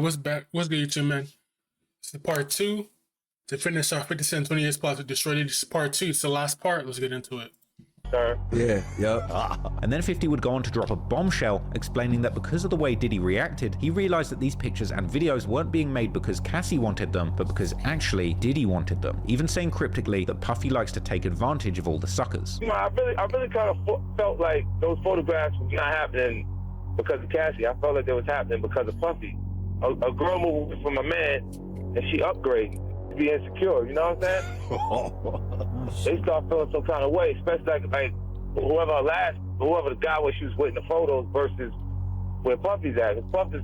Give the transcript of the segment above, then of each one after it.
What's back? What's good, YouTube, man? It's the part two to finish our 50 Cent 20 years plot to destroy it. This is part two. It's the last part. Let's get into it. Yeah, yep. And then 50 would go on to drop a bombshell explaining that because of the way Diddy reacted, he realized that these pictures and videos weren't being made because Cassie wanted them, but because actually Diddy wanted them, even saying cryptically that Puffy likes to take advantage of all the suckers. You know, I really kind of felt like those photographs were not happening because of Cassie. I felt like they was happening because of Puffy. A girl moved from a man, and she upgraded to be insecure. You know what I'm saying? They start feeling some kind of way, especially like whoever the guy was she was with in the photos versus where Puffy's at. Cause Puffy's,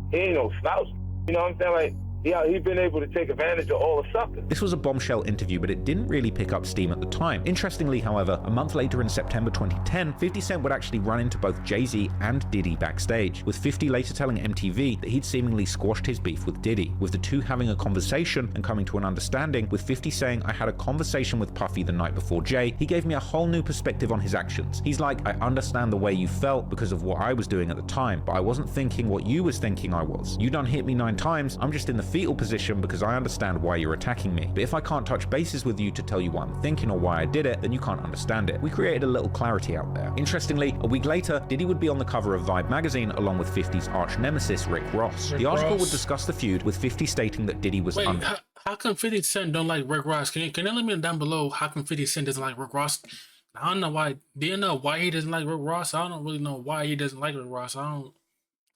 he ain't no slouch. You know what I'm saying? Like, yeah, he's been able to take advantage of all the suckers. This was a bombshell interview, but it didn't really pick up steam at the time. Interestingly, however, a month later in September 2010, 50 Cent would actually run into both Jay-Z and Diddy backstage, with 50 later telling MTV that he'd seemingly squashed his beef with Diddy, with the two having a conversation and coming to an understanding, with 50 saying, "I had a conversation with Puffy the night before Jay. He gave me a whole new perspective on his actions. He's like, I understand the way you felt because of what I was doing at the time, but I wasn't thinking what you was thinking I was. You done hit me 9 times, I'm just in the fetal position because I understand why you're attacking me. But if I can't touch bases with you to tell you what I'm thinking or why I did it, then you can't understand it." We created a little clarity out there. Interestingly, a week later, Diddy would be on the cover of Vibe magazine along with 50's arch nemesis Rick Ross. The article would discuss the feud, with 50 stating that Diddy was how come 50 Cent don't like Rick Ross? Can you let me know down below how come 50 Cent doesn't like Rick Ross? I don't know why. Do you know why he doesn't like Rick Ross? I don't really know why he doesn't like Rick Ross. I don't know.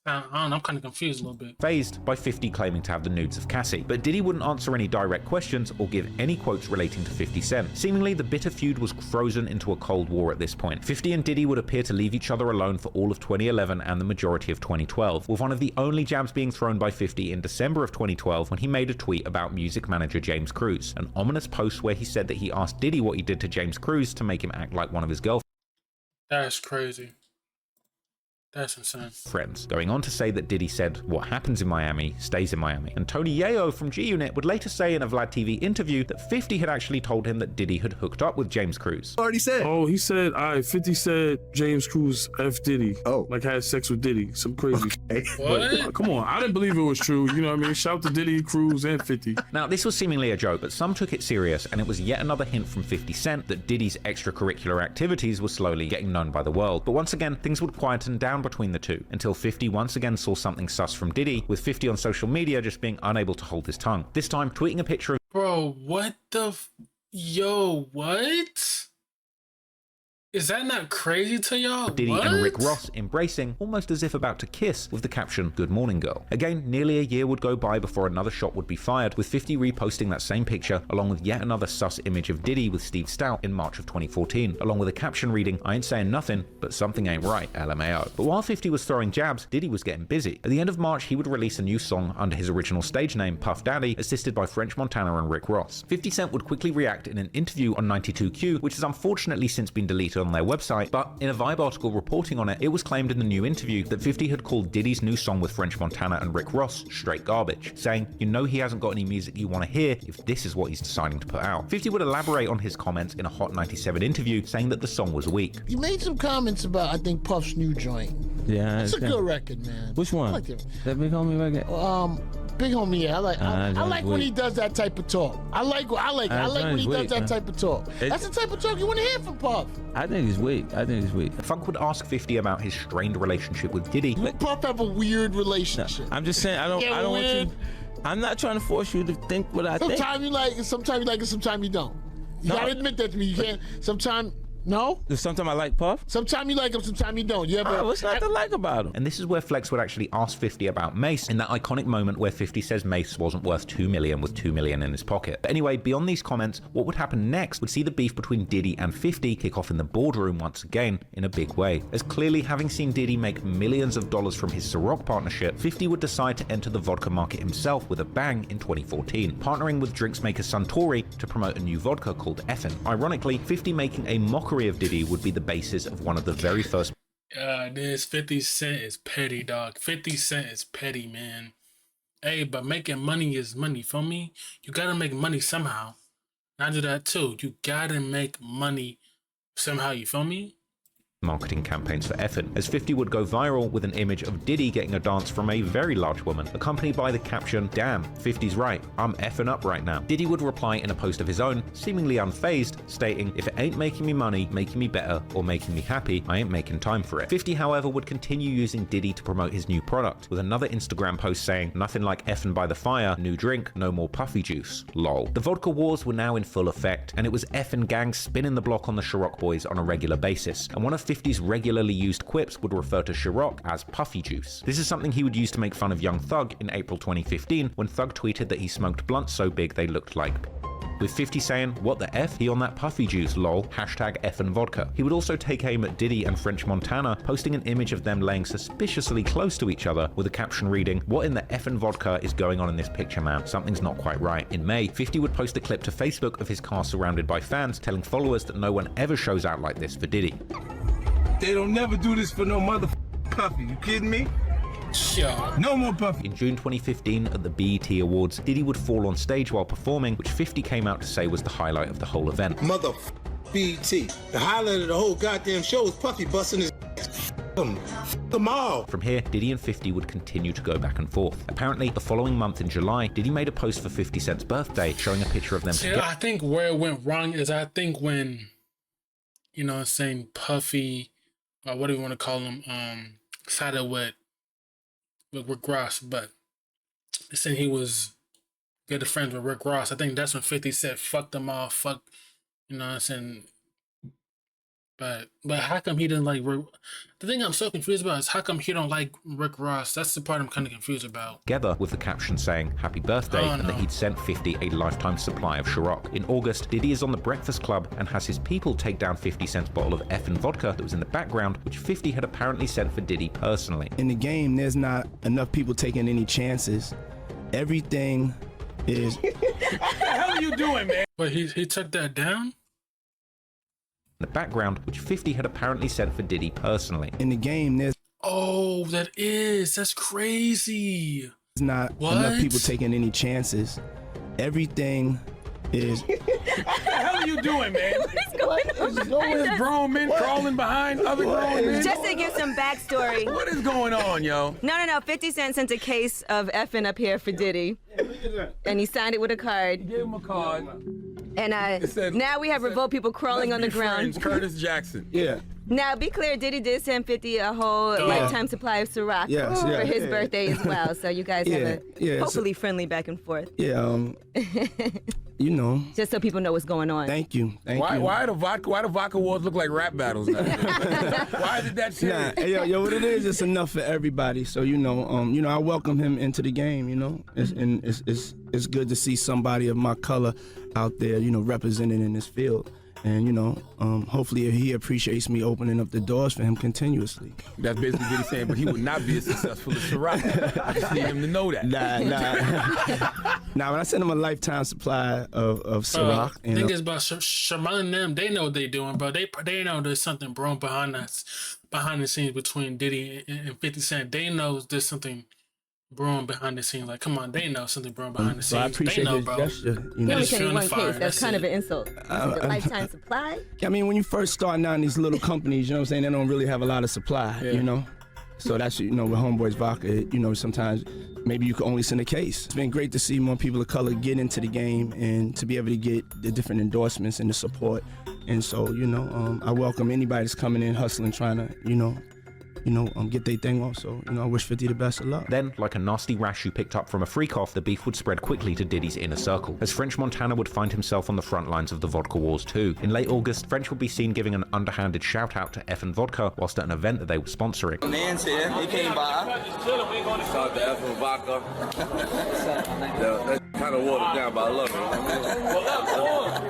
I'm kind of confused a little bit. Phased by 50 claiming to have the nudes of Cassie, but Diddy wouldn't answer any direct questions or give any quotes relating to 50 Cent. Seemingly, the bitter feud was frozen into a cold war at this point. 50 and Diddy would appear to leave each other alone for all of 2011 and the majority of 2012, with one of the only jabs being thrown by 50 in December of 2012 when he made a tweet about music manager James Cruz, an ominous post where he said that he asked Diddy what he did to James Cruz to make him act like one of his girlfriends. That's crazy. That's insane. Friends, going on to say that Diddy said, "What happens in Miami stays in Miami." And Tony Yayo from G-Unit would later say in a Vlad TV interview that 50 had actually told him that Diddy had hooked up with James Cruz. Already said. Oh, he said, all right, 50 said James Cruz F Diddy. Oh. Like had sex with Diddy. Some crazy. Okay. What? Come on, I didn't believe it was true. You know what I mean? Shout to Diddy, Cruz, and 50. Now, this was seemingly a joke, but some took it serious, and it was yet another hint from 50 Cent that Diddy's extracurricular activities were slowly getting known by the world. But once again, things would quieten down between the two, until 50 once again saw something sus from Diddy, with 50 on social media just being unable to hold his tongue. This time, tweeting a picture of Bro, what the yo, what? Is that not crazy to y'all? Diddy and Rick Ross embracing, almost as if about to kiss, with the caption, "Good morning, girl." Again, nearly a year would go by before another shot would be fired, with 50 reposting that same picture, along with yet another sus image of Diddy with Steve Stout in March of 2014, along with a caption reading, "I ain't saying nothing, but something ain't right, LMAO." But while 50 was throwing jabs, Diddy was getting busy. At the end of March, he would release a new song under his original stage name, p.diddy, assisted by French Montana and Rick Ross. 50 Cent would quickly react in an interview on 92Q, which has unfortunately since been deleted on their website, but in a Vibe article reporting on it, it was claimed in the new interview that 50 had called Diddy's new song with French Montana and Rick Ross straight garbage, saying, "You know he hasn't got any music you want to hear if this is what he's deciding to put out." 50 would elaborate on his comments in a Hot 97 interview, saying that the song was weak. You made some comments about, I think, Puff's new joint. Yeah, It's a good record, man. Which one? I like it. That Big Homie record? Big Homie, yeah. I like when he does that type of talk. I like when he does that type of talk. That's the type of talk you want to hear from Puff. I think he's weak. Funk would ask 50 about his strained relationship with Diddy. Puff have a weird relationship. I'm just saying, I don't want you. I'm not trying to force you to think what I think. Sometimes you like it, sometimes you don't. You gotta admit that to me. You can't. Sometimes. No? Sometimes I like Puff. Sometimes you like him, sometimes you don't. You ever? What's not to like about him? And this is where Flex would actually ask 50 about Mace in that iconic moment where 50 says Mace wasn't worth $2 million with $2 million in his pocket. But anyway, beyond these comments, what would happen next would see the beef between Diddy and 50 kick off in the boardroom once again in a big way. As clearly having seen Diddy make millions of dollars from his Ciroc partnership, 50 would decide to enter the vodka market himself with a bang in 2014, partnering with drinks maker Suntory to promote a new vodka called Effin. Ironically, 50 making a mockery of Diddy would be the basis of one of the very first. This 50 Cent is petty, dog. 50 Cent is petty, man. Hey, but making money is money, feel me? You gotta make money somehow. And I do that too. You gotta make money somehow, you feel me? marketing campaigns for effing, as 50 would go viral with an image of Diddy getting a dance from a very large woman, accompanied by the caption, "Damn, 50's right, I'm effing up right now." Diddy would reply in a post of his own, seemingly unfazed, stating, "If it ain't making me money, making me better, or making me happy, I ain't making time for it." 50, however, would continue using Diddy to promote his new product, with another Instagram post saying, "Nothing like effing by the fire, new drink, no more puffy juice, lol." The vodka wars were now in full effect, and it was effing gangs spinning the block on the Ciroc boys on a regular basis, and one of 50's regularly used quips would refer to Ciroc as puffy juice. This is something he would use to make fun of Young Thug in April 2015, when Thug tweeted that he smoked blunts so big they looked like, with 50 saying, "What the F? He on that puffy juice, lol, hashtag effing vodka." He would also take aim at Diddy and French Montana, posting an image of them laying suspiciously close to each other, with a caption reading, "What in the effing vodka is going on in this picture, man? Something's not quite right." In May, 50 would post a clip to Facebook of his car surrounded by fans, telling followers that no one ever shows out like this for Diddy. "They don't never do this for no motherfucking puffy, you kidding me? Sure. No more puffy." In June 2015, at the BET Awards, Diddy would fall on stage while performing, which 50 came out to say was the highlight of the whole event. BET. The highlight of the whole goddamn show was Puffy busting his them all. From here, Diddy and 50 would continue to go back and forth. Apparently, the following month in July, Diddy made a post for 50 Cent's birthday showing a picture of them together. I think where it went wrong is I think when, you know, saying Puffy, or what do you want to call him, sided with Rick Ross, but saying he was good friends with Rick Ross. I think that's when 50 said, "Fuck them all, fuck," you know what I'm saying? But how come he didn't like Rick? The thing I'm so confused about is how come he don't like Rick Ross? That's the part I'm kind of confused about. Together with the caption saying "Happy Birthday" and that he'd sent 50 a lifetime supply of Ciroc. In August, Diddy is on the Breakfast Club and has his people take down 50 Cent's bottle of effing vodka that was in the background, which 50 had apparently sent for Diddy personally. In the game, there's not enough people taking any chances. Everything is... What the hell are you doing, man? But he took that down? The background, which 50 had apparently sent for Diddy personally. In the game, there's... Oh, that's crazy. Not enough people taking any chances. Everything is... What the hell are you doing, man? What is going on? There's grown men crawling behind other grown men. Just to give some backstory. What is going on, yo? No. 50 Cent sent a case of effing up here for Diddy. And he signed it with a card. Give him a card. And now we have revolt people crawling on the ground. Curtis Jackson. Yeah. Now, be clear, Diddy did send 50 a whole lifetime supply of Ciroc for his birthday as well. So you guys have a hopefully friendly back and forth. Yeah, you know. Just so people know what's going on. Thank you. Why the vodka wars look like rap battles now? Why did that shit? Nah, yo, what it is, it's enough for everybody. So you know, I welcome him into the game. You know, it's good to see somebody of my color out there, you know, represented in this field. And, you know, hopefully he appreciates me opening up the doors for him continuously. That's basically what he's saying, but he would not be as successful as Ciroc. I just need him to know that. Nah, when I send him a lifetime supply of Ciroc. The thing is about Shaman and them, they know what they're doing, bro. They know there's something brewing behind the scenes between Diddy and 50 Cent. They know there's something brewing behind the scenes. Like, come on, they know something brewing behind the scenes. So I appreciate his gesture. He only sent you one case. That's kind of an insult. The lifetime supply? I mean, when you first start out in these little companies, you know what I'm saying, they don't really have a lot of supply, you know? So that's, you know, with Homeboys Vodka, you know, sometimes maybe you can only send a case. It's been great to see more people of color get into the game and to be able to get the different endorsements and the support. And so, you know, I welcome anybody that's coming in, hustling, trying to, get their thing off. So, I wish 50 the best of luck. Then, like a nasty rash you picked up from a freak off, the beef would spread quickly to Diddy's inner circle, as French Montana would find himself on the front lines of the vodka wars too. In late August, French would be seen giving an underhanded shout out to effing vodka whilst at an event that they were sponsoring. Man's here, he came by. Shout to effing vodka. That's kind of watered down, but I love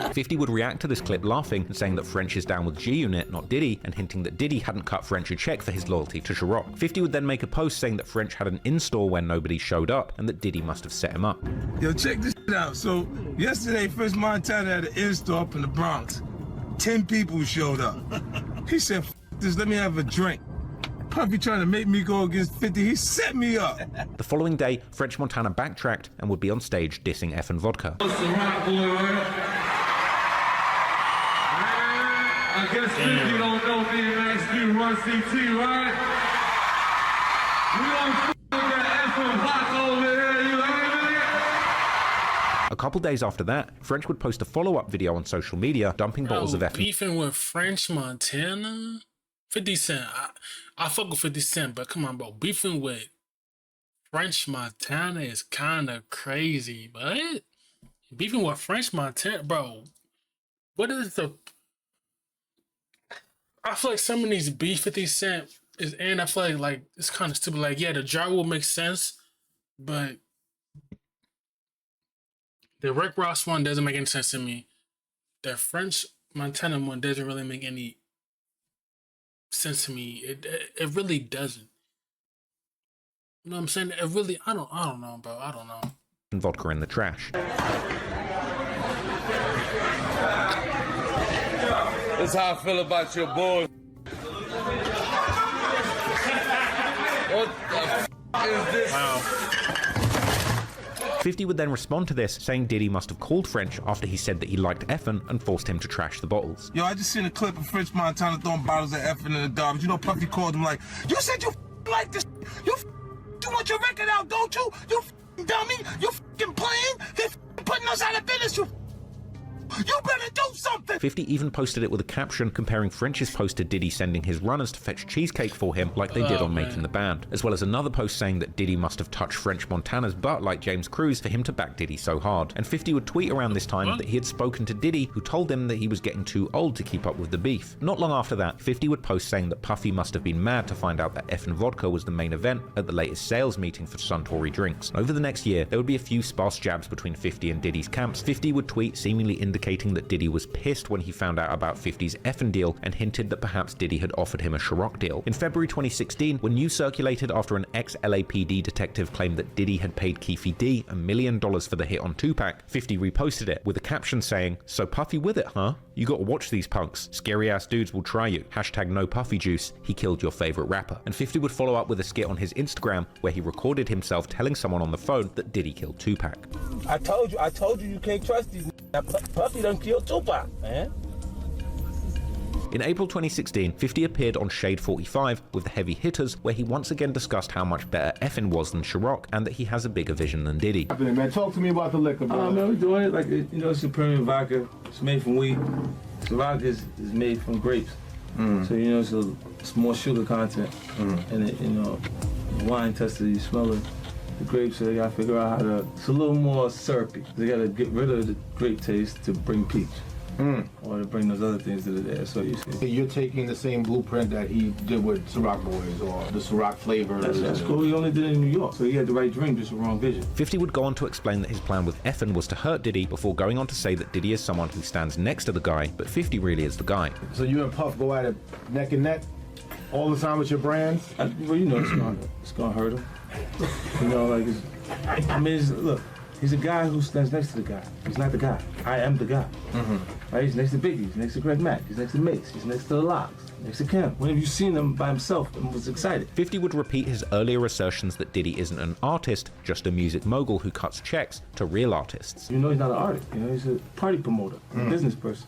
it. 50 would react to this clip laughing and saying that French is down with G-Unit, not Diddy, and hinting that Diddy hadn't cut French a check for his loyalty to Ciroc. 50 would then make a post saying that French had an in-store when nobody showed up and that Diddy must have set him up. Yo, check this shit out. So, yesterday, French Montana had an in-store up in the Bronx. 10 people showed up. He said, "F this, let me have a drink." Puffy trying to make me go against 50, he set me up. The following day, French Montana backtracked and would be on stage dissing effing vodka. I guess 50 don't know me, man. you run CT, right? We don't f with that effing block over here, you heard me? A couple days after that, French would post a follow-up video on social media dumping bottles of effing. Beefing with French Montana? 50 Cent. I fuck with 50 Cent, but come on, bro. Beefing with French Montana is kind of crazy, but beefing with French Montana, bro. What is the... I feel like some of these beef 50 Cent is, and I feel like it's kind of stupid. Like, yeah, the jar will make sense, but the Rick Ross one doesn't make any sense to me. The French Montana one doesn't really make any sense to me. It really doesn't. You know what I'm saying? It really, I don't know, bro. I don't know. Vodka in the trash. That's how I feel about your boy. What the is this? Wow. 50 would then respond to this, saying Diddy must have called French after he said that he liked effin' and forced him to trash the bottles. Yo, I just seen a clip of French Montana throwing bottles of effing in the garbage. You know, Puffy called him like, you said you like this. You want your record out, don't you? You dummy. You playing. They putting us out of business. You better do something! 50 even posted it with a caption comparing French's post to Diddy sending his runners to fetch cheesecake for him like they did on Making the Band, as well as another post saying that Diddy must have touched French Montana's butt like James Cruz for him to back Diddy so hard. And 50 would tweet around this time that he had spoken to Diddy, who told him that he was getting too old to keep up with the beef. Not long after that, 50 would post saying that Puffy must have been mad to find out that effin' vodka was the main event at the latest sales meeting for Suntory Drinks. Over the next year, there would be a few sparse jabs between 50 and Diddy's camps. 50 would tweet seemingly indicating that Diddy was pissed when he found out about 50's effin' deal and hinted that perhaps Diddy had offered him a Ciroc deal. In February 2016, when news circulated after an ex-LAPD detective claimed that Diddy had paid Keefe D $1 million for the hit on Tupac, 50 reposted it with a caption saying, "So Puffy with it, huh? You gotta watch these punks. Scary ass dudes will try you. Hashtag no Puffy juice. He killed your favorite rapper." And 50 would follow up with a skit on his Instagram where he recorded himself telling someone on the phone that Diddy killed Tupac. I told you you can't trust these. Puffy done killed Tupac, man. In April 2016, 50 appeared on Shade 45 with the Heavy Hitters, where he once again discussed how much better effin' was than Ciroc and that he has a bigger vision than Diddy. Man, talk to me about the liquor, bro. Man, we're doing it like, you know, it's a premium vodka. It's made from wheat. Ciroc is made from grapes. So, you know, it's more sugar content. And, it, you know, the wine tester, you smell it. The grapes, so they gotta figure out how to, it's a little more syrupy. They gotta get rid of the grape taste to bring peach. Or to bring those other things that are there, so you see. You're taking the same blueprint that he did with Ciroc Boys or the Ciroc flavor. That's cool. He only did it in New York, so he had the right drink, just the wrong vision. 50 would go on to explain that his plan with effin' was to hurt Diddy before going on to say that Diddy is someone who stands next to the guy, but 50 really is the guy. So you and Puff go at it neck and neck all the time with your brands? Well, you know, it's gonna hurt him. You know, like, look, he's a guy who stands next to the guy. He's not the guy. I am the guy. Right? He's next to Biggie. He's next to Greg Mack. He's next to Mace. He's next to the Locks. Next to Kim. When have you seen him by himself and was excited? 50 would repeat his earlier assertions that Diddy isn't an artist, just a music mogul who cuts checks to real artists. You know, he's not an artist. You know, he's a party promoter, a business person,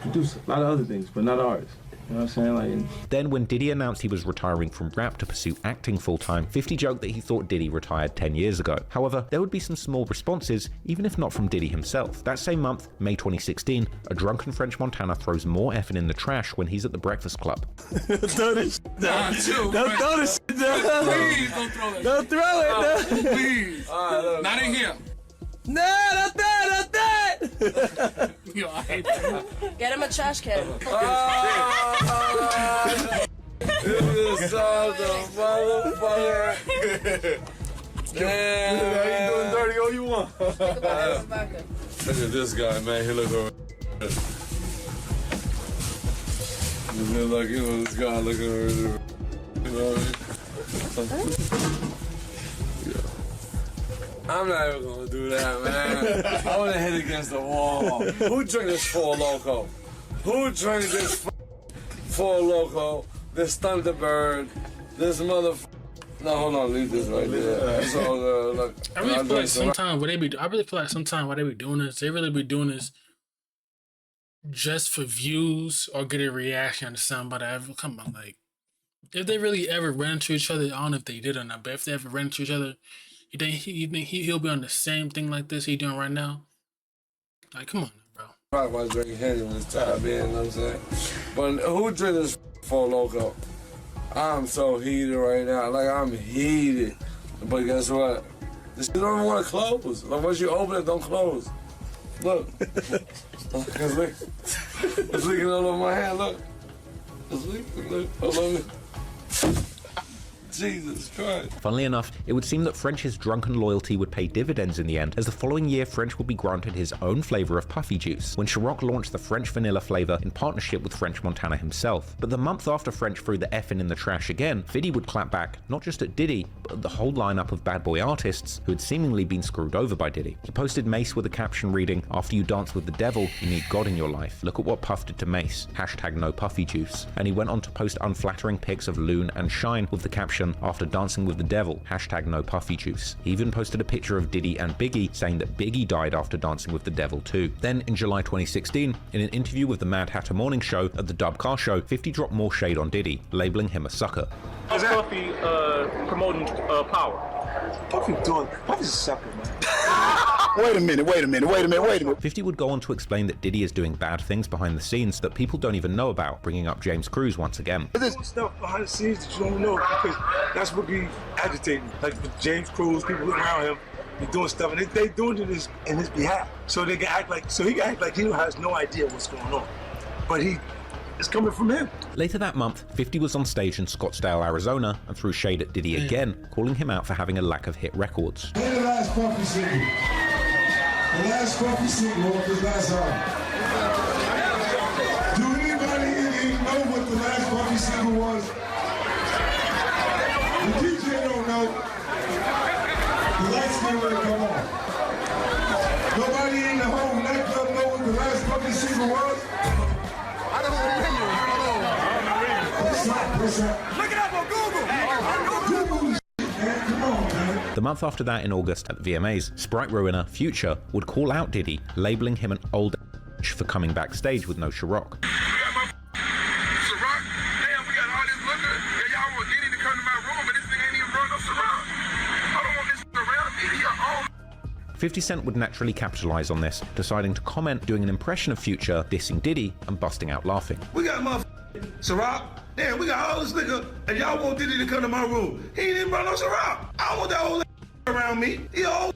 producer, a lot of other things, but not an artist. You know what I'm saying? Like, Then when Diddy announced he was retiring from rap to pursue acting full-time, 50 joked that he thought Diddy retired 10 years ago. However, there would be some small responses, even if not from Diddy himself. That same month, May 2016, a drunken French Montana throws more effing in the trash when he's at the Breakfast Club. throw this shit down. Don't throw this shit down. Please don't throw that. Don't throw it down. Please. Not in here. No, not that. Yo, I hate that. Get him a trash can. This is the motherfucker. Damn. How you doing dirty all you want? Look at this guy, man. He look over. You look like, you know, this guy looking over there. You know what I mean? I'm not even gonna do that, man. I wanna hit against the wall. Who drank this Four Loko? Who drank this Four Loko? This Thunderbird? This motherfucker? No, hold on, leave this right there. So, look, I really feel like sometimes what they be, I really feel like sometimes why they be doing this, they really be doing this just for views or get a reaction to somebody. Come on, like, If they really ever ran into each other, I don't know if they did or not, but if they ever ran into each other, you think he'll be on the same thing like this he doing right now? Like, come on, bro. Probably was drinking Henny when it's time in, you know what I'm saying? But who drink this for Loco? I'm so heated right now. Like, I'm heated. But guess what? This shit don't even want to close. Like, once you open it, don't close. Look. It's leaking all over my hand, look. It's leaking, look. Hold on. Jesus Christ. Funnily enough, it would seem that French's drunken loyalty would pay dividends in the end, as the following year French would be granted his own flavor of puffy juice, when Ciroc launched the French vanilla flavor in partnership with French Montana himself. But the month after French threw the effing in the trash again, Fiddy would clap back, not just at Diddy, but at the whole lineup of bad boy artists who had seemingly been screwed over by Diddy. He posted Mace with a caption reading, "After you dance with the devil, you need God in your life. Look at what Puff did to Mace. Hashtag no puffy juice." And he went on to post unflattering pics of Loon and Shine with the caption, "After dancing with the devil, hashtag no puffy juice." He even posted a picture of Diddy and Biggie, saying that Biggie died after dancing with the devil too. Then in July 2016, in an interview with the Mad Hatter Morning Show at the Dub Car Show, 50 dropped more shade on Diddy, labeling him a sucker. How's Puffy promoting power? Puffy's a sucker, man. Wait a minute. 50 would go on to explain that Diddy is doing bad things behind the scenes that people don't even know about, bringing up James Cruz once again. There's stuff behind the scenes that you don't know, because that's what be agitating. Like with James Cruz, people around him, be doing stuff, and they doing it in his behalf. So they can act like, he has no idea what's going on. But it's coming from him. Later that month, 50 was on stage in Scottsdale, Arizona, and threw shade at Diddy again, calling him out for having a lack of hit records. The last Puffy single. The last Puffy single of his last album. Do anybody in here know what the last Puffy single was? The DJ don't know. The lights getting ready to come on. Nobody in the whole nightclub know what the last Puffy single was? I don't know. Look it up on Google. The month after that, in August, at the VMAs, Sprite ruiner Future would call out Diddy, labeling him an old for coming backstage with no Ciroc. Damn, we got all this liquor. Y'all want Diddy to come to my room, but this thing ain't even brought no Ciroc. I don't want this around me. He a 50 Cent would naturally capitalize on this, deciding to comment, doing an impression of Future, dissing Diddy, and busting out laughing. We got motherfucking Ciroc. Damn, we got all this liquor, and y'all want Diddy to come to my room. He ain't even brought no Ciroc. I don't want that whole around me. He a whole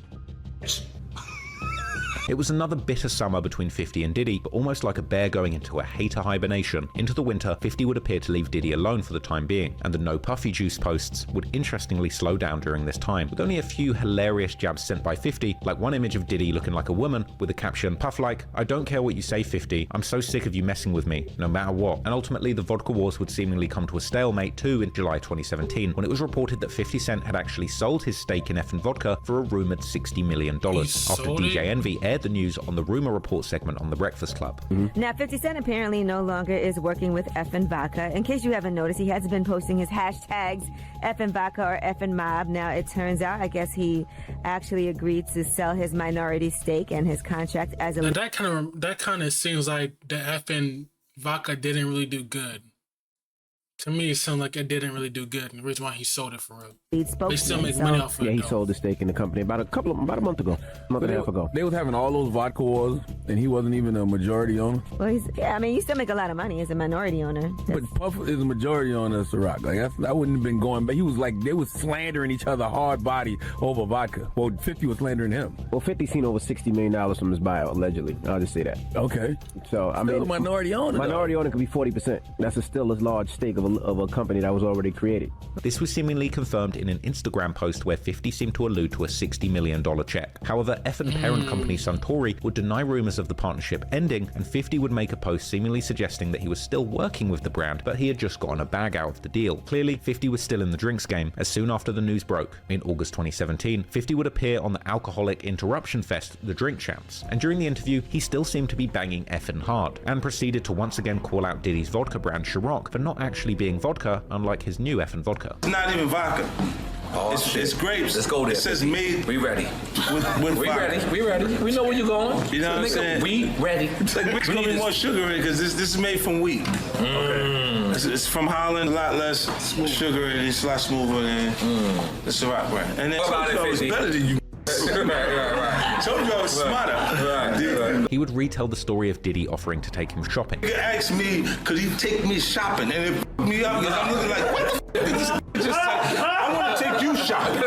It was another bitter summer between 50 and Diddy, but almost like a bear going into a hater hibernation. Into the winter, 50 would appear to leave Diddy alone for the time being, and the no puffy juice posts would interestingly slow down during this time, with only a few hilarious jabs sent by 50, like one image of Diddy looking like a woman with the caption, "Puff like, I don't care what you say 50, I'm so sick of you messing with me, no matter what." And ultimately the vodka wars would seemingly come to a stalemate too in July 2017, when it was reported that 50 Cent had actually sold his stake in Effin' Vodka for a rumored $60 million, after DJ Envy aired the news on the Rumor Report segment on The Breakfast Club. Now, 50 Cent apparently no longer is working with Effin' Vodka. In case you haven't noticed, he hasn't been posting his hashtags Effin' Vodka or Effin' Mob. Now, it turns out, I guess he actually agreed to sell his minority stake and his contract as a... Now that kind of seems like the Effin' Vodka didn't really do good. To me, it sounded like it didn't really do good, and the reason why he sold it for real. They still make money off of it. Yeah, he sold his stake in the company about a month ago, month and a half ago. They was having all those vodka wars, and he wasn't even a majority owner. Well, you still make a lot of money as a minority owner. But Puff is a majority owner of Ciroc. Like I wouldn't have been going, but he was like, they was slandering each other hard body over vodka. Well, 50 was slandering him. Well, 50 seen over $60 million from his buyout, allegedly. I'll just say that. Okay. So, I mean, a minority owner. Minority owner could be 40%. That's still a large stake of a company that was already created. This was seemingly confirmed in an Instagram post where 50 seemed to allude to a $60 million check. However, Effin' parent company Suntory would deny rumors of the partnership ending, and 50 would make a post seemingly suggesting that he was still working with the brand, but he had just gotten a bag out of the deal. Clearly, 50 was still in the drinks game, as soon after the news broke, in August 2017, 50 would appear on the Alcoholic Interruption Fest, The Drink Champs, and during the interview, he still seemed to be banging Effin' hard, and proceeded to once again call out Diddy's vodka brand Ciroc for not actually being vodka, unlike his new effing vodka. It's not even vodka. Oh, it's grapes. Let's go there. It says made. We ready. With we vodka. ready. We ready. We know where you're going. You know what I'm saying? We ready. It's gonna be more sugar in it because this is made from wheat. It's from Holland, a lot less sugar and it's a lot smoother than the Ciroc brand. And then What about it, it's 50? better than you. right. Told you I was smarter. Right. He would retell the story of Diddy offering to take him shopping. You ask me, could he take me shopping? And it f***ed me up because I'm looking like, what the f*** is this? Just like, I want to take you shopping. I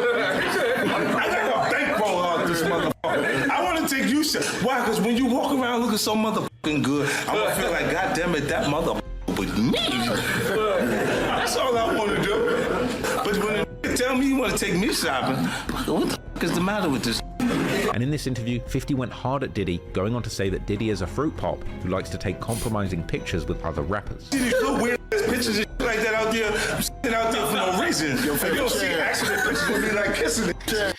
got a bankroll out this motherfucker. I want to take you shopping. Why? Because when you walk around looking so motherfucking good, I'm going to feel like, God damn it, that motherfucker was me. That's all I want to do. But when the tell me you want to take me shopping, what the f*** is the matter with this? And in this interview, 50 went hard at Diddy, going on to say that Diddy is a fruit pop who likes to take compromising pictures with other rappers. See these little weird pictures and shit like that out there, sitting out there for no reason. You don't see accident pictures with me like kissing it.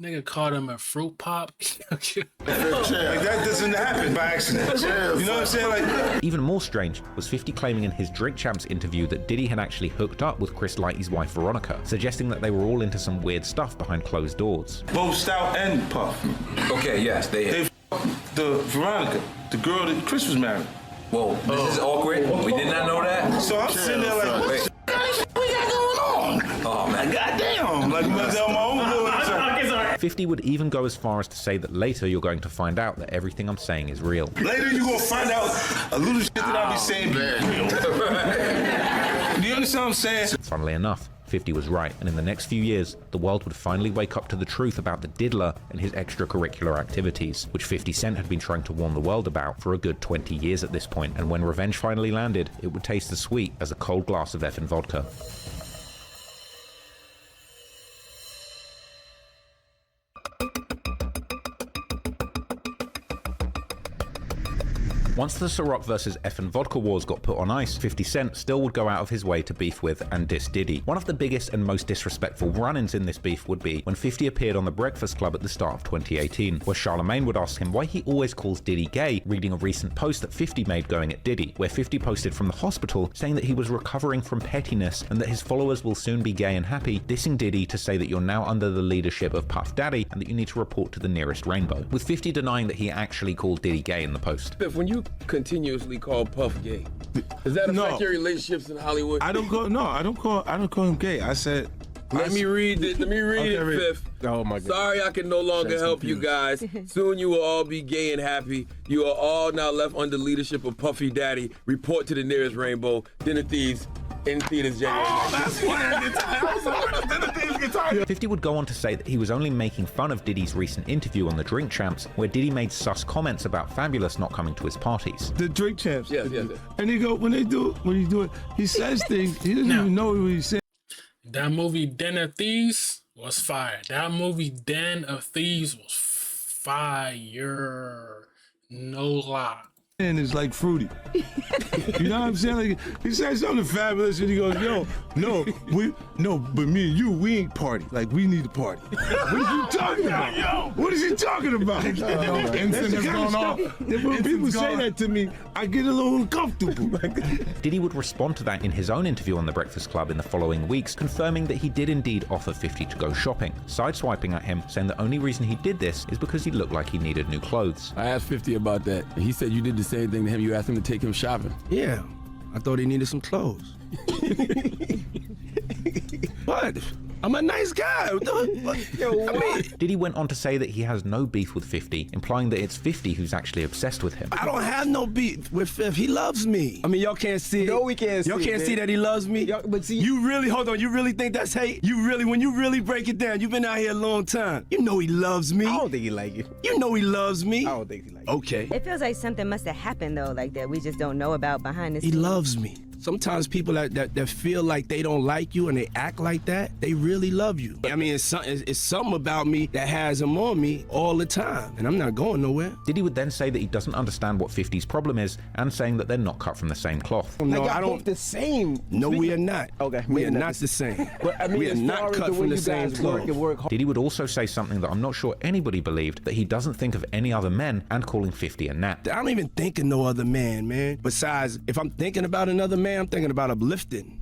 Nigga called him a fruit pop. Like that doesn't happen by accident. You know what I'm saying? Like, even more strange was 50 claiming in his Drink Champs interview that Diddy had actually hooked up with Chris Lighty's wife Veronica, suggesting that they were all into some weird stuff behind closed doors. both Stout and Puff. Okay, yes, they f***ed the Veronica, the girl that Chris was married. Whoa, this is awkward. We did not know that. So I'm sitting there like, what the we got going on? Oh man, goddamn! Like you must have my own little. 50 would even go as far as to say that later you're going to find out that everything I'm saying is real. Later you're gonna find out a little shit that I'll be saying. Do you understand what I'm saying? Funnily enough, 50 was right, and in the next few years, the world would finally wake up to the truth about the diddler and his extracurricular activities, which 50 Cent had been trying to warn the world about for a good 20 years at this point, and when revenge finally landed, it would taste as sweet as a cold glass of effing vodka. Once the Ciroc vs. Effin' Vodka wars got put on ice, 50 Cent still would go out of his way to beef with and diss Diddy. One of the biggest and most disrespectful run-ins in this beef would be when 50 appeared on The Breakfast Club at the start of 2018, where Charlemagne would ask him why he always calls Diddy gay, reading a recent post that 50 made going at Diddy, where 50 posted from the hospital saying that he was recovering from pettiness and that his followers will soon be gay and happy, dissing Diddy to say that you're now under the leadership of p.diddy and that you need to report to the nearest rainbow, with 50 denying that he actually called Diddy gay in the post. When you continuously call Puff gay, does that affect your relationships in Hollywood? I don't call him gay. I said, let me read it, Fifth. Oh my God. Sorry I can no longer help you guys. Soon you will all be gay and happy. You are all now left under leadership of Puffy Daddy. Report to the nearest rainbow. Dinner Thieves in theaters January. Oh, that's why 50 would go on to say that he was only making fun of Diddy's recent interview on the Drink Champs, where Diddy made sus comments about Fabulous not coming to his parties. The Drink Champs. Yes. And he go, when he do it, he says things, he doesn't even know what he's saying. That movie Den of Thieves was fire. That movie Den of Thieves was fire. No lie. And it's like fruity. You know what I'm saying? Like, he said something fabulous and he goes, but me and you, we ain't party. Like, we need to party. What is he talking about? What is he talking about? Incense is going off. When people say that to me, I get a little uncomfortable. Diddy would respond to that in his own interview on The Breakfast Club in the following weeks, confirming that he did indeed offer 50 to go shopping, sideswiping at him, saying the only reason he did this is because he looked like he needed new clothes. I asked 50 about that. He said you did the same thing to him. You asked him to take him shopping. Yeah, I thought he needed some clothes. What? I'm a nice guy. Diddy went on to say that he has no beef with 50, implying that it's 50 who's actually obsessed with him. I don't have no beef with 50. He loves me. I mean, y'all can't see it. No, we can't see it. Y'all can't see that he loves me? But see, you really, hold on, you really think that's hate? When you really break it down, you've been out here a long time. You know he loves me. I don't think he like you. You know he loves me. I don't think he like you. Okay. It feels like something must have happened, though, like that we just don't know about behind the scenes. He loves me. Sometimes people that feel like they don't like you and they act like that, they really love you. I mean, it's something about me that has him on me all the time, and I'm not going nowhere. Diddy would then say that he doesn't understand what 50's problem is, and saying that they're not cut from the same cloth. No, I don't. The same. No, we are not. Okay, we are not the same. But I mean, we are not cut from the same cloth. Diddy would also say something that I'm not sure anybody believed, that he doesn't think of any other men, and calling 50 a gnat. I don't even think of no other man. Besides, if I'm thinking about another man, man, I'm thinking about uplifting.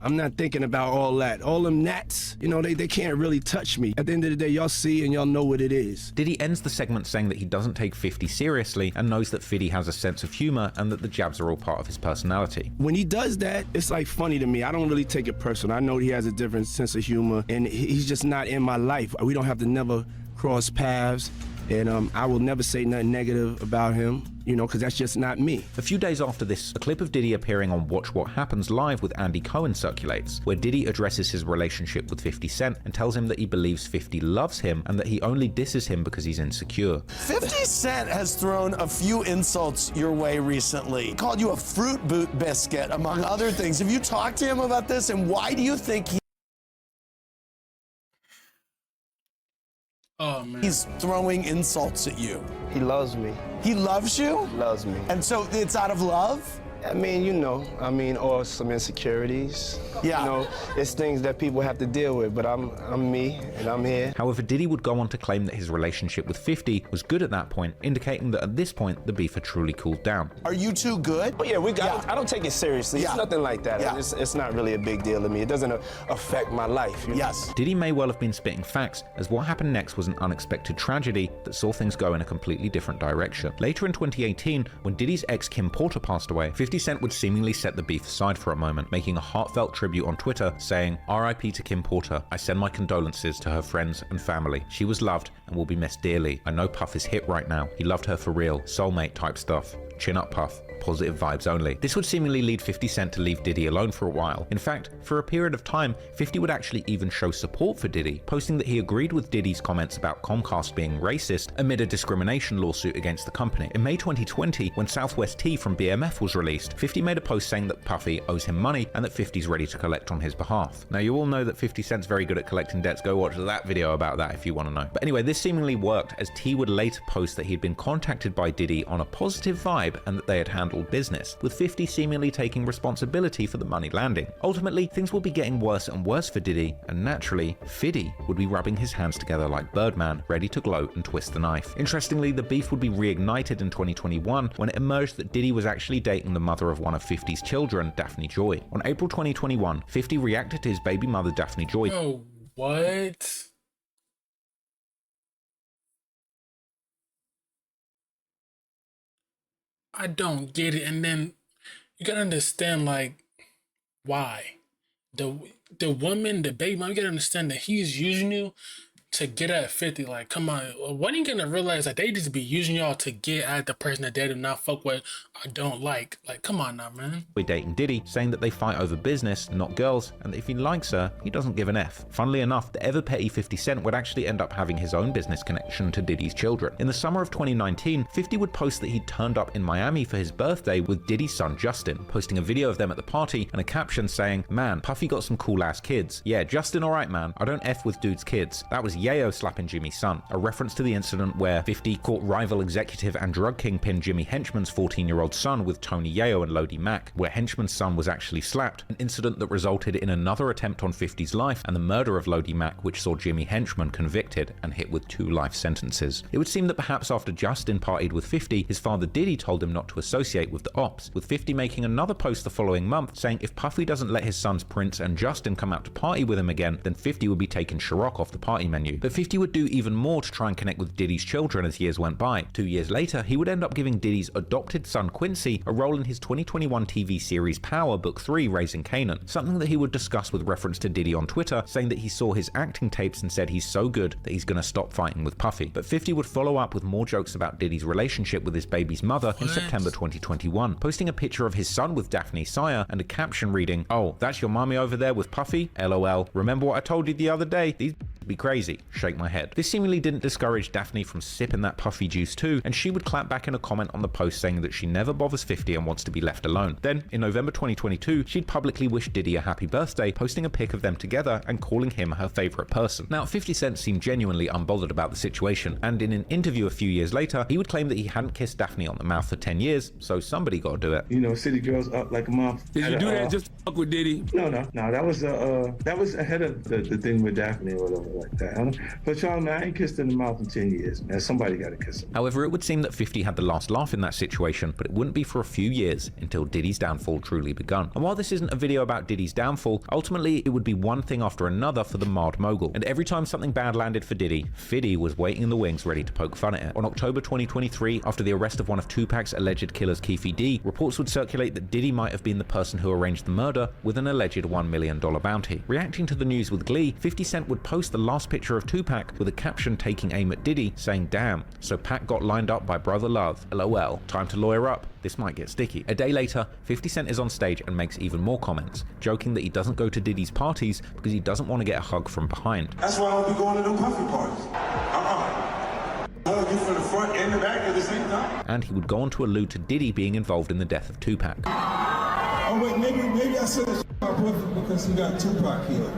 I'm not thinking about all that. All them gnats, you know, they can't really touch me. At the end of the day, y'all see and y'all know what it is. Diddy ends the segment saying that he doesn't take 50 seriously and knows that Fiddy has a sense of humor and that the jabs are all part of his personality. When he does that, it's like funny to me. I don't really take it personal. I know he has a different sense of humor and he's just not in my life. We don't have to never cross paths. And I will never say nothing negative about him, you know, because that's just not me. A few days after this, a clip of Diddy appearing on Watch What Happens Live with Andy Cohen circulates, where Diddy addresses his relationship with 50 Cent and tells him that he believes 50 loves him and that he only disses him because he's insecure. 50 Cent has thrown a few insults your way recently. He called you a fruit boot biscuit, among other things. Have you talked to him about this, and why do you think he's throwing insults at you? He loves me. He loves you? Loves me. And so it's out of love? I mean, you know, or some insecurities. Yeah. You know, it's things that people have to deal with, but I'm me, and I'm here. However, Diddy would go on to claim that his relationship with 50 was good at that point, indicating that at this point, the beef had truly cooled down. Are you two good? Oh, yeah, I don't take it seriously. It's nothing like that. Yeah. It's not really a big deal to me. It doesn't affect my life. You know? Yes. Diddy may well have been spitting facts, as what happened next was an unexpected tragedy that saw things go in a completely different direction. Later in 2018, when Diddy's ex Kim Porter passed away, 50 Cent would seemingly set the beef aside for a moment, making a heartfelt tribute on Twitter saying, "R.I.P. to Kim Porter. I send my condolences to her friends and family. She was loved and will be missed dearly. I know Puff is hit right now. He loved her for real. Soulmate type stuff. Chin up, Puff. Positive vibes only." This would seemingly lead 50 Cent to leave Diddy alone for a while. In fact, for a period of time, 50 would actually even show support for Diddy, posting that he agreed with Diddy's comments about Comcast being racist amid a discrimination lawsuit against the company. In May 2020, when Southwest Tea from BMF was released, 50 made a post saying that Puffy owes him money and that 50's ready to collect on his behalf. Now, you all know that 50 Cent's very good at collecting debts. Go watch that video about that if you want to know. But anyway, this seemingly worked, as T would later post that he'd been contacted by Diddy on a positive vibe and that they had handled business, with 50 seemingly taking responsibility for the money landing. Ultimately, things would be getting worse and worse for Diddy, and naturally, Fiddy would be rubbing his hands together like Birdman, ready to gloat and twist the knife. Interestingly, the beef would be reignited in 2021 when it emerged that Diddy was actually dating the mother of one of 50's children, Daphne Joy. On April 2021, 50 reacted to his baby mother, Daphne Joy. Oh, what? I don't get it. And then you gotta understand, like, why the woman, the baby mom, you gotta understand that he's using you to get at 50. Like, come on, when are you gonna realize that they just be using y'all to get at the person that they do not fuck with or don't like? Like, come on now, man. We're dating Diddy, saying that they fight over business, not girls, and that if he likes her, he doesn't give an F. Funnily enough, the ever petty 50 Cent would actually end up having his own business connection to Diddy's children. In the summer of 2019, 50 would post that he'd turned up in Miami for his birthday with Diddy's son Justin, posting a video of them at the party and a caption saying, "Man, Puffy got some cool ass kids. Yeah, Justin alright man, I don't F with dudes' kids. That was Yayo slapping Jimmy's son," a reference to the incident where 50 caught rival executive and drug kingpin Jimmy Henchman's 14-year-old son with Tony Yayo and Lodi Mack, where Henchman's son was actually slapped, an incident that resulted in another attempt on 50's life and the murder of Lodi Mack, which saw Jimmy Henchman convicted and hit with 2 life sentences. It would seem that perhaps after Justin partied with 50, his father Diddy told him not to associate with the ops, with 50 making another post the following month saying if Puffy doesn't let his sons Prince and Justin come out to party with him again, then 50 would be taking Ciroc off the party menu. But 50 would do even more to try and connect with Diddy's children as years went by. 2 years later, he would end up giving Diddy's adopted son Quincy a role in his 2021 TV series Power Book 3, Raising Kanan, something that he would discuss with reference to Diddy on Twitter, saying that he saw his acting tapes and said he's so good that he's gonna stop fighting with Puffy. But 50 would follow up with more jokes about Diddy's relationship with his baby's mother in September 2021, posting a picture of his son with Daphne's sire and a caption reading, "Oh, that's your mommy over there with Puffy? LOL. Remember what I told you the other day? These be crazy." Shake my head. This seemingly didn't discourage Daphne from sipping that Puffy juice too, and she would clap back in a comment on the post saying that she never bothers 50 and wants to be left alone. Then, in November 2022, she'd publicly wish Diddy a happy birthday, posting a pic of them together and calling him her favorite person. Now, 50 Cent seemed genuinely unbothered about the situation, and in an interview a few years later, he would claim that he hadn't kissed Daphne on the mouth for 10 years, so somebody gotta do it. You know, city girls up like a mom. Did you do that just to fuck with Diddy? No. That was ahead of the thing with Daphne or whatever. like that. But y'all, man, I ain't kissed in the mouth in 10 years, man. Somebody got to kiss him. However, it would seem that 50 had the last laugh in that situation, but it wouldn't be for a few years until Diddy's downfall truly begun. And while this isn't a video about Diddy's downfall, ultimately it would be one thing after another for the marred mogul. And every time something bad landed for Diddy, Fiddy was waiting in the wings ready to poke fun at it. On October 2023, after the arrest of one of Tupac's alleged killers, Keefe D, reports would circulate that Diddy might have been the person who arranged the murder with an alleged $1 million bounty. Reacting to the news with glee, 50 Cent would post the last picture of Tupac with a caption taking aim at Diddy, saying, "Damn, so Pac got lined up by Brother Love. LOL. Time to lawyer up. This might get sticky." A day later, 50 Cent is on stage and makes even more comments, joking that he doesn't go to Diddy's parties because he doesn't want to get a hug from behind. That's why I don't be going to them puffy parties. Hug you from the front and the back at the same time. And he would go on to allude to Diddy being involved in the death of Tupac. Oh wait, maybe I said this about Puffy because he got Tupac killed.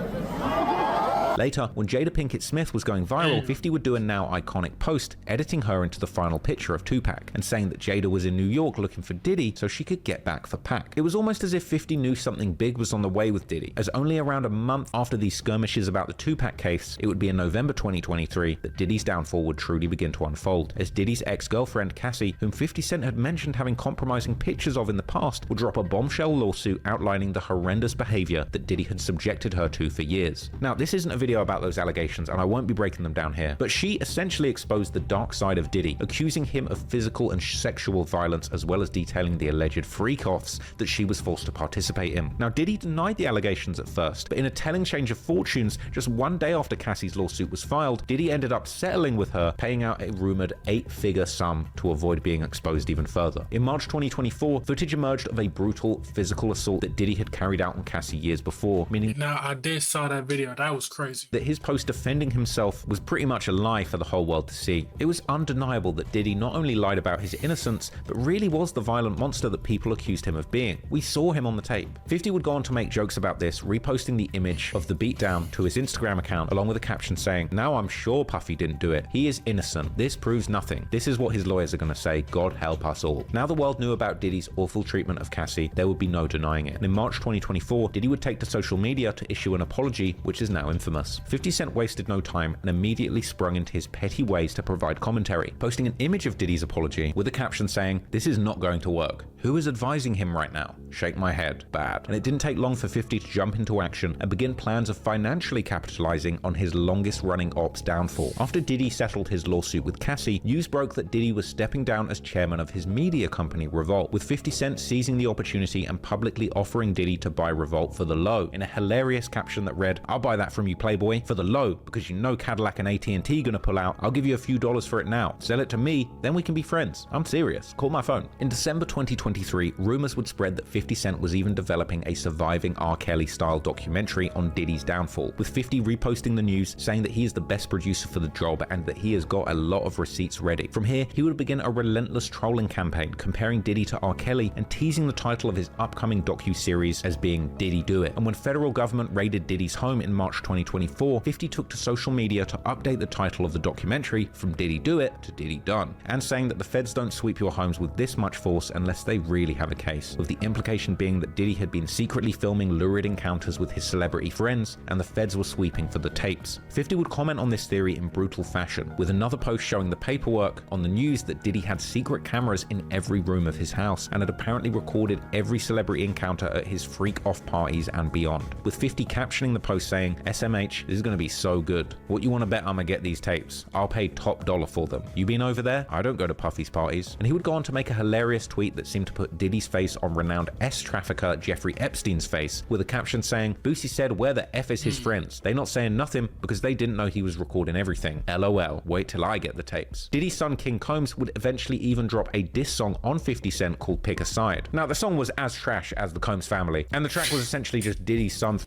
Later, when Jada Pinkett Smith was going viral, 50 would do a now iconic post, editing her into the final picture of Tupac, and saying that Jada was in New York looking for Diddy so she could get back for Pac. It was almost as if 50 knew something big was on the way with Diddy, as only around a month after these skirmishes about the Tupac case, it would be in November 2023 that Diddy's downfall would truly begin to unfold, as Diddy's ex-girlfriend Cassie, whom 50 Cent had mentioned having compromising pictures of in the past, would drop a bombshell lawsuit outlining the horrendous behavior that Diddy had subjected her to for years. Now, this isn't a video about those allegations, and I won't be breaking them down here, but she essentially exposed the dark side of Diddy, accusing him of physical and sexual violence, as well as detailing the alleged freak-offs that she was forced to participate in. Now, Diddy denied the allegations at first, but in a telling change of fortunes, just one day after Cassie's lawsuit was filed, Diddy ended up settling with her, paying out a rumored 8-figure sum to avoid being exposed even further. In March 2024, footage emerged of a brutal physical assault that Diddy had carried out on Cassie years before, meaning Now, I did saw that video. That was crazy. That his post defending himself was pretty much a lie for the whole world to see. It was undeniable that Diddy not only lied about his innocence, but really was the violent monster that people accused him of being. We saw him on the tape. 50 would go on to make jokes about this, reposting the image of the beatdown to his Instagram account, along with a caption saying, "Now I'm sure Puffy didn't do it. He is innocent. This proves nothing. This is what his lawyers are going to say. God help us all." Now the world knew about Diddy's awful treatment of Cassie, there would be no denying it. And in March 2024, Diddy would take to social media to issue an apology, which is now infamous. 50 Cent wasted no time and immediately sprung into his petty ways to provide commentary, posting an image of Diddy's apology with a caption saying, "This is not going to work. Who is advising him right now? Shake my head. Bad." And it didn't take long for 50 to jump into action and begin plans of financially capitalizing on his longest running op's downfall. After Diddy settled his lawsuit with Cassie, news broke that Diddy was stepping down as chairman of his media company Revolt, with 50 Cent seizing the opportunity and publicly offering Diddy to buy Revolt for the low, in a hilarious caption that read, "I'll buy that from you, Playboy, for the low, because you know Cadillac and AT&T gonna pull out. I'll give you a few dollars for it now. Sell it to me, then we can be friends. I'm serious. Call my phone." In December 2023, rumors would spread that 50 Cent was even developing a surviving R. Kelly-style documentary on Diddy's downfall, with 50 reposting the news saying that he is the best producer for the job and that he has got a lot of receipts ready. From here, he would begin a relentless trolling campaign comparing Diddy to R. Kelly and teasing the title of his upcoming docu-series as being Diddy Do It. And when federal government raided Diddy's home in March 2024, 50 took to social media to update the title of the documentary from Diddy Do It to Diddy Done, and saying that the feds don't sweep your homes with this much force unless they really have a case, with the implication being that Diddy had been secretly filming lurid encounters with his celebrity friends and the feds were sweeping for the tapes. 50 would comment on this theory in brutal fashion, with another post showing the paperwork on the news that Diddy had secret cameras in every room of his house and had apparently recorded every celebrity encounter at his freak-off parties and beyond, with 50 captioning the post saying, "SMH, this is going to be so good. What you want to bet I'm gonna get these tapes? I'll pay top dollar for them. You been over there? I don't go to Puffy's parties." And he would go on to make a hilarious tweet that seemed to put Diddy's face on renowned S-trafficker Jeffrey Epstein's face, with a caption saying, "Boosie said where the F is his friends? They not saying nothing because they didn't know he was recording everything. LOL, wait till I get the tapes." Diddy's son King Combs would eventually even drop a diss song on 50 Cent called Pick a Side. Now the song was as trash as the Combs family, and the track was essentially just Diddy's son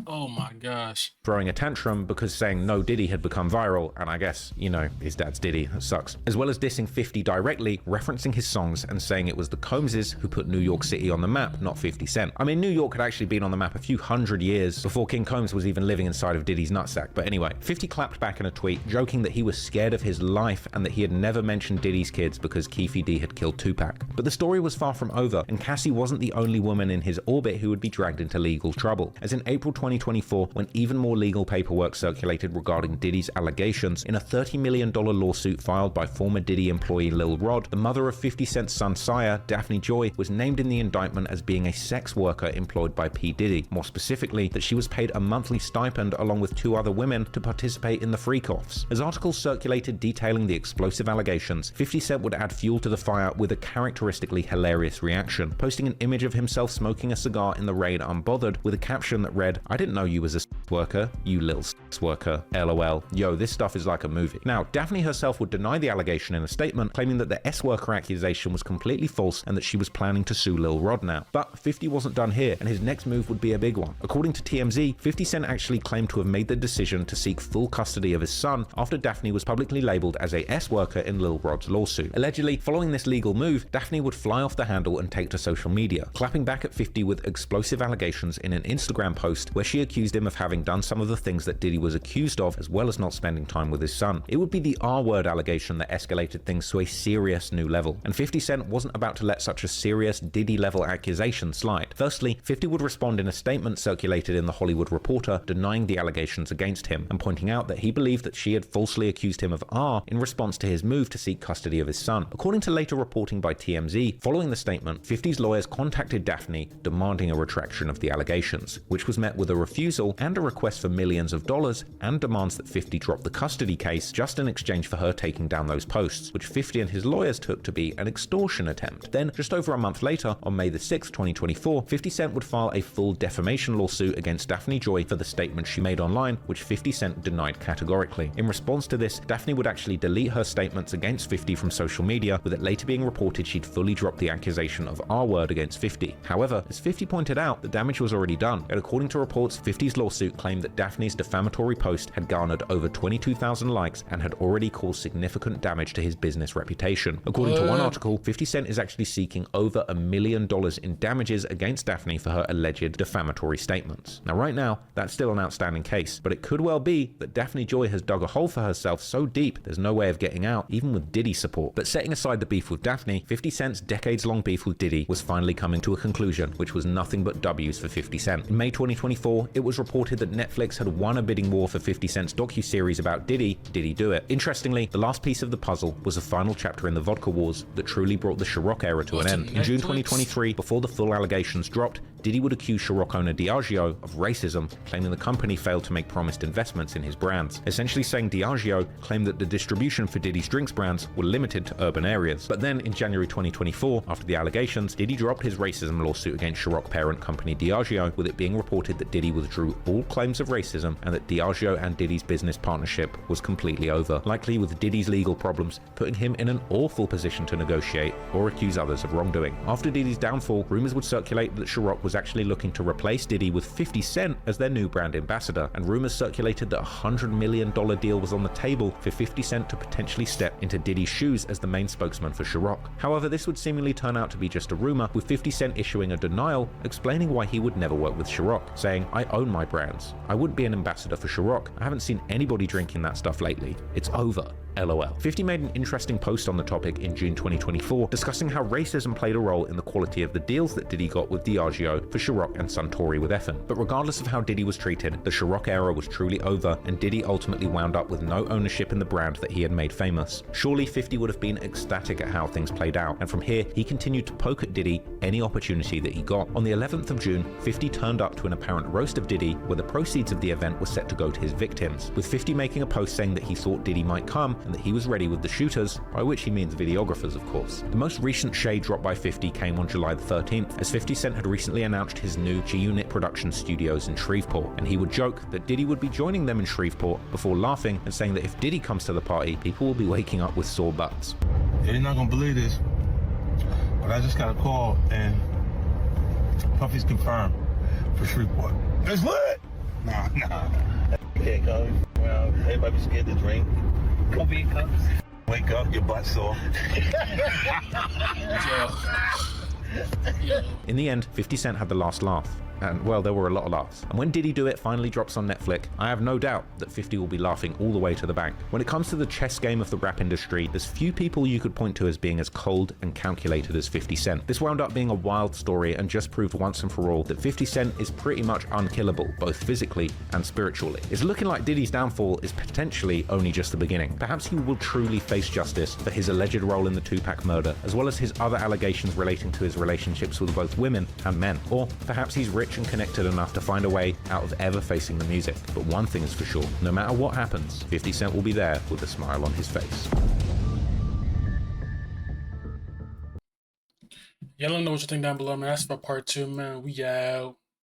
Oh my gosh. Throwing a tantrum because saying no Diddy had become viral, and I guess, you know, his dad's Diddy, that sucks. As well as dissing 50 directly, referencing his songs and saying it was the Combses who put New York City on the map, not 50 Cent. I mean, New York had actually been on the map a few hundred years before King Combs was even living inside of Diddy's nutsack. But anyway, 50 clapped back in a tweet, joking that he was scared of his life and that he had never mentioned Diddy's kids because Keefe D had killed Tupac. But the story was far from over, and Cassie wasn't the only woman in his orbit who would be dragged into legal trouble. As in April 2024, when even more legal paperwork circulated regarding Diddy's allegations in a $30 million lawsuit filed by former Diddy employee Lil Rod, the mother of 50 Cent's son Sire, Daphne Joy, was named in the indictment as being a sex worker employed by P. Diddy. More specifically, that she was paid a monthly stipend along with 2 other women to participate in the freak-offs. As articles circulated detailing the explosive allegations, 50 Cent would add fuel to the fire with a characteristically hilarious reaction, posting an image of himself smoking a cigar in the rain unbothered with a caption that read, "I didn't know you was a sex worker, you little sex worker, LOL. Yo, this stuff is like a movie." Now, Daphne herself would deny the allegation in a statement, claiming that the S-worker accusation was completely false and that she was planning to sue Lil Rod now. But 50 wasn't done here, and his next move would be a big one. According to TMZ, 50 Cent actually claimed to have made the decision to seek full custody of his son after Daphne was publicly labeled as a S-worker in Lil Rod's lawsuit. Allegedly, following this legal move, Daphne would fly off the handle and take to social media, clapping back at 50 with explosive allegations in an Instagram post where she accused him of having done some of the things that Diddy was accused of, as well as not spending time with his son. It would be the R-word allegation that escalated things to a serious new level, and 50 Cent wasn't about to let such a serious Diddy-level accusation slide. Firstly, 50 would respond in a statement circulated in The Hollywood Reporter denying the allegations against him and pointing out that he believed that she had falsely accused him of R in response to his move to seek custody of his son. According to later reporting by TMZ, following the statement, 50's lawyers contacted Daphne demanding a retraction of the allegations, which was met with a refusal and a request for millions of dollars and demands that 50 drop the custody case just in exchange for her taking down those posts, which 50 and his lawyers took to be an extortion attempt. Then, just over a month later, on May the 6th, 2024, 50 Cent would file a full defamation lawsuit against Daphne Joy for the statement she made online, which 50 Cent denied categorically. In response to this, Daphne would actually delete her statements against 50 from social media, with it later being reported she'd fully dropped the accusation of R-word against 50. However, as 50 pointed out, the damage was already done, and according to reports, 50's lawsuit claimed that Daphne's defamatory post had garnered over 22,000 likes and had already caused significant damage to his business reputation. According to one article, 50 Cent is actually seeking over $1 million in damages against Daphne for her alleged defamatory statements. Now, right now, that's still an outstanding case, but it could well be that Daphne Joy has dug a hole for herself so deep there's no way of getting out, even with Diddy support. But setting aside the beef with Daphne, 50 Cent's decades-long beef with Diddy was finally coming to a conclusion, which was nothing but W's for 50 Cent. In May 2024, it was reported that Netflix had won a bidding war for 50 Cent's docuseries about Diddy, Did He Do It? Interestingly, the last piece of the puzzle was a final chapter in the vodka wars that truly brought the Ciroc era to an end. In June 2023, before the full allegations dropped, Diddy would accuse Ciroc owner Diageo of racism, claiming the company failed to make promised investments in his brands, essentially saying Diageo claimed that the distribution for Diddy's drinks brands were limited to urban areas. But then in January 2024, after the allegations, Diddy dropped his racism lawsuit against Ciroc parent company Diageo, with it being reported that Diddy withdrew all claims of racism and that Diageo and Diddy's business partnership was completely over, likely with Diddy's legal problems putting him in an awful position to negotiate or accuse others of wrongdoing. After Diddy's downfall, rumors would circulate that Ciroc was actually looking to replace Diddy with 50 Cent as their new brand ambassador, and rumors circulated that a $100 million deal was on the table for 50 Cent to potentially step into Diddy's shoes as the main spokesman for Ciroc. However, this would seemingly turn out to be just a rumor, with 50 Cent issuing a denial explaining why he would never work with Ciroc, saying, "I own my brands. I wouldn't be an ambassador for Ciroc. I haven't seen anybody drinking that stuff lately. It's over. LOL." 50 made an interesting post on the topic in June 2024, discussing how racism played a role in the quality of the deals that Diddy got with Diageo for Ciroc and Suntory with Effin. But regardless of how Diddy was treated, the Ciroc era was truly over, and Diddy ultimately wound up with no ownership in the brand that he had made famous. Surely 50 would have been ecstatic at how things played out, and from here, he continued to poke at Diddy any opportunity that he got. On the 11th of June, 50 turned up to an apparent roast of Diddy, where the proceeds of the event were set to go to his victims, with 50 making a post saying that he thought Diddy might come and that he was ready with the shooters, by which he means videographers, of course. The most recent shade dropped by 50 came on July the 13th, as 50 Cent had recently announced his new G-Unit production studios in Shreveport, and he would joke that Diddy would be joining them in Shreveport before laughing and saying that if Diddy comes to the party, people will be waking up with sore butts. You're not gonna believe this, but I just got a call and Puffy's confirmed for Shreveport. It's lit! Nah. Okay, come around. Everybody be scared to drink. Come be cups. Wake up, your butt sore. In the end, 50 Cent had the last laugh. And, well, there were a lot of laughs. And when Diddy Do It finally drops on Netflix, I have no doubt that 50 will be laughing all the way to the bank. When it comes to the chess game of the rap industry, there's few people you could point to as being as cold and calculated as 50 Cent. This wound up being a wild story and just proved once and for all that 50 Cent is pretty much unkillable, both physically and spiritually. It's looking like Diddy's downfall is potentially only just the beginning. Perhaps he will truly face justice for his alleged role in the Tupac murder, as well as his other allegations relating to his relationships with both women and men. Or perhaps he's rich and connected enough to find a way out of ever facing the music. But one thing is for sure, no matter what happens, 50 Cent will be there with a smile on his face. Yeah, let me know what you think down below, man. That's for part 2, man. We out.